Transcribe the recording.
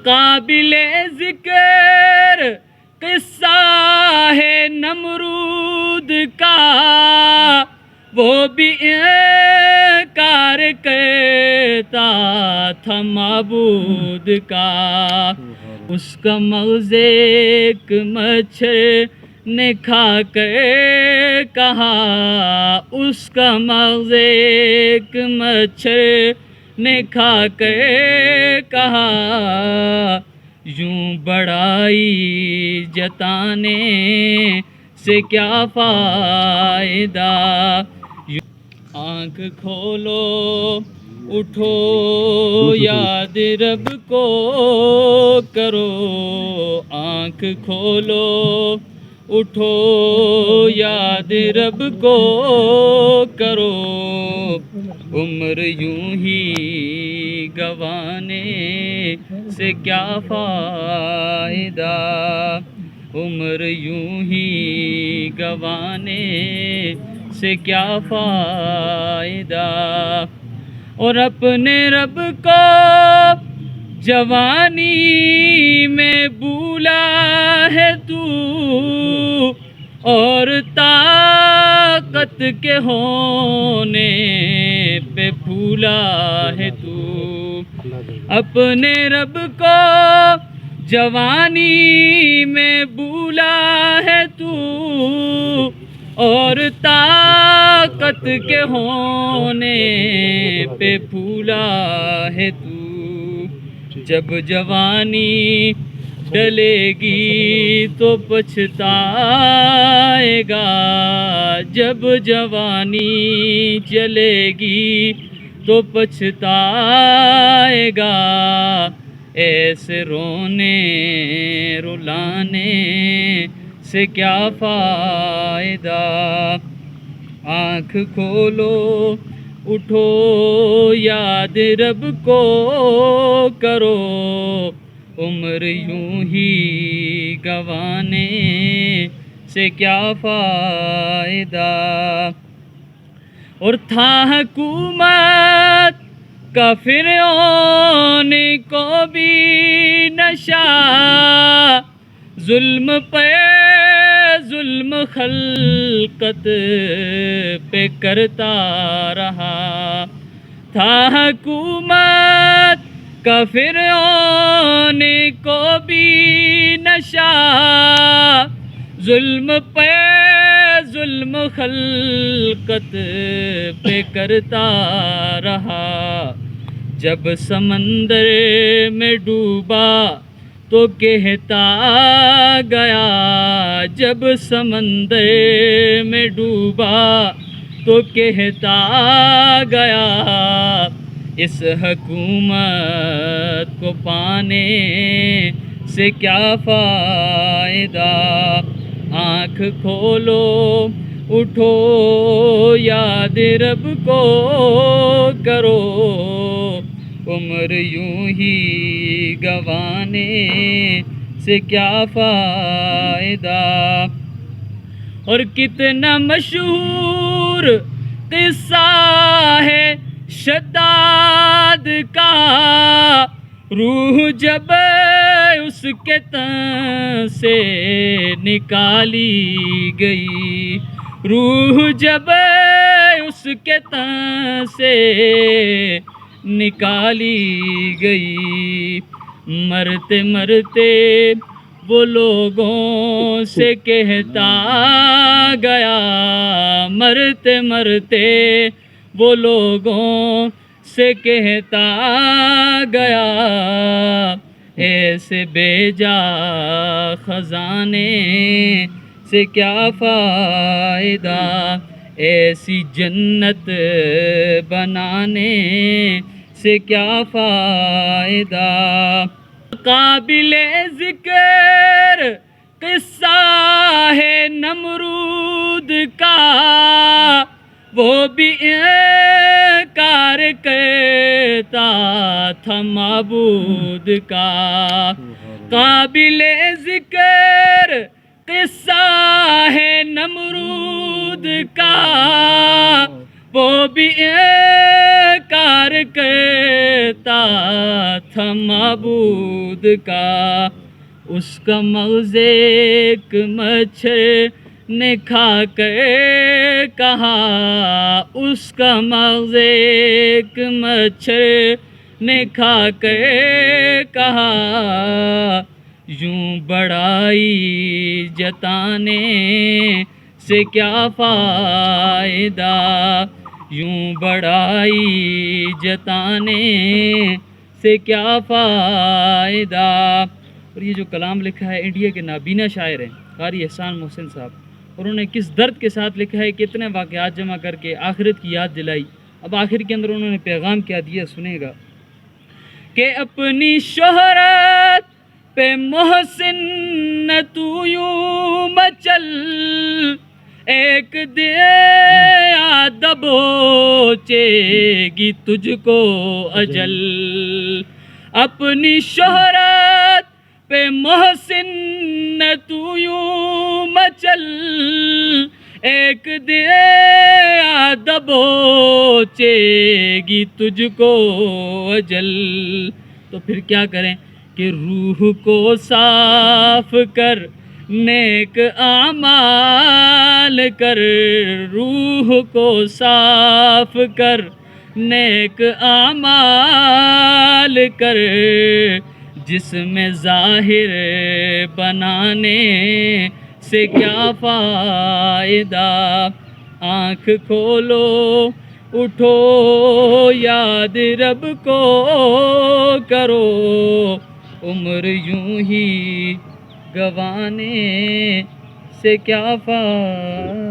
قابل ذکر قصہ ہے نمرود کا، وہ بھی انکار کرتا تھا معبود کا۔ اس کا مغز ایک مچھر نے کھا کر کہا، اس کا مغز ایک مچھر نے کھا کر کہا، یوں بڑائی جتانے سے کیا فائدہ۔ آنکھ کھولو اٹھو یاد رب کو کرو، آنکھ کھولو اٹھو یاد رب کو کرو، عمر یوں ہی گنوانے سے کیا فائدہ، عمر یوں ہی گنوانے سے کیا فائدہ۔ اور اپنے رب کو جوانی میں بھولا ہے تو، اور طاقت کے ہونے پہ بھولا ہے تو، اپنے رب کو جوانی میں بھولا ہے تو، اور طاقت کے ہونے پہ بھولا ہے تو۔ جب جوانی ڈلے گی تو پچھتائے گا، جب جوانی چلے گی تو پچھتائے گا، ایسے رونے رلانے سے کیا فائدہ۔ آنکھ کھولو اٹھو یاد رب کو کرو، عمر یوں ہی گنوانے سے کیا فائدہ۔ اور تھا حکومت کا فرعون کو بھی نشہ، ظلم پہ ظلم خلقت پہ کرتا رہا، تھا حکومت کا فرعون کو بھی نشہ، ظلم پہ ظلم خلقت پہ کرتا رہا۔ جب سمندر میں ڈوبا تو کہتا گیا، جب سمندر میں ڈوبا تو کہتا گیا، اس حکومت کو پانے سے کیا فائدہ۔ آنکھ کھولو اٹھو یاد رب کو کرو، عمر یوں ہی گنوانے سے کیا فائدہ۔ اور کتنا مشہور قصہ ہے شداد کا، روح جب اس کے تن سے نکالی گئی، روح جب اس کے تن سے نکالی گئی، مرتے مرتے وہ لوگوں سے کہتا گیا، مرتے مرتے وہ لوگوں سے کہتا گیا، ایسے بے جا خزانے سے کیا فائدہ، ایسی جنت بنانے سے کیا فائدہ۔ قابل ذکر قصہ ہے نمرود کا، وہ بھی انکار کرتا تھا معبود کا۔ قابل ذکر قصہ ہے نمرود کا، وہ بھی انکار کرتا تھا معبود کا، اس کا مغز ایک مچھر نے کھا کر کہا، اس کا مغز ایک مچھر نے کھا کر کہا، یوں بڑائی جتانے سے کیا فائدہ، یوں بڑائی جتانے سے کیا فائدہ۔ اور یہ جو کلام لکھا ہے انڈیا کے نابینا شاعر ہیں قاری احسان محسن صاحب، اور انہوں نے کس درد کے ساتھ لکھا ہے، کتنے واقعات جمع کر کے آخرت کی یاد دلائی۔ اب آخر کے اندر انہوں نے پیغام کیا دیا، سنیں گا کہ اپنی شہرت پہ محسن نہ تو یوں مچل، ایک دن دبوچے گی تجھ کو اجل، اپنی شہرت پہ محسن نہ تو یوں مچل، ایک دن دبوچے گی تجھ کو اجل۔ تو پھر کیا کریں کہ روح کو صاف کر، نیک اعمال کر، روح کو صاف کر، نیک اعمال کر، جسم ظاہر بنانے سے کیا فائدہ، آنکھ کھولو اٹھو یاد رب کو کرو، عمر یوں ہی گوانے سے کیا فائدہ۔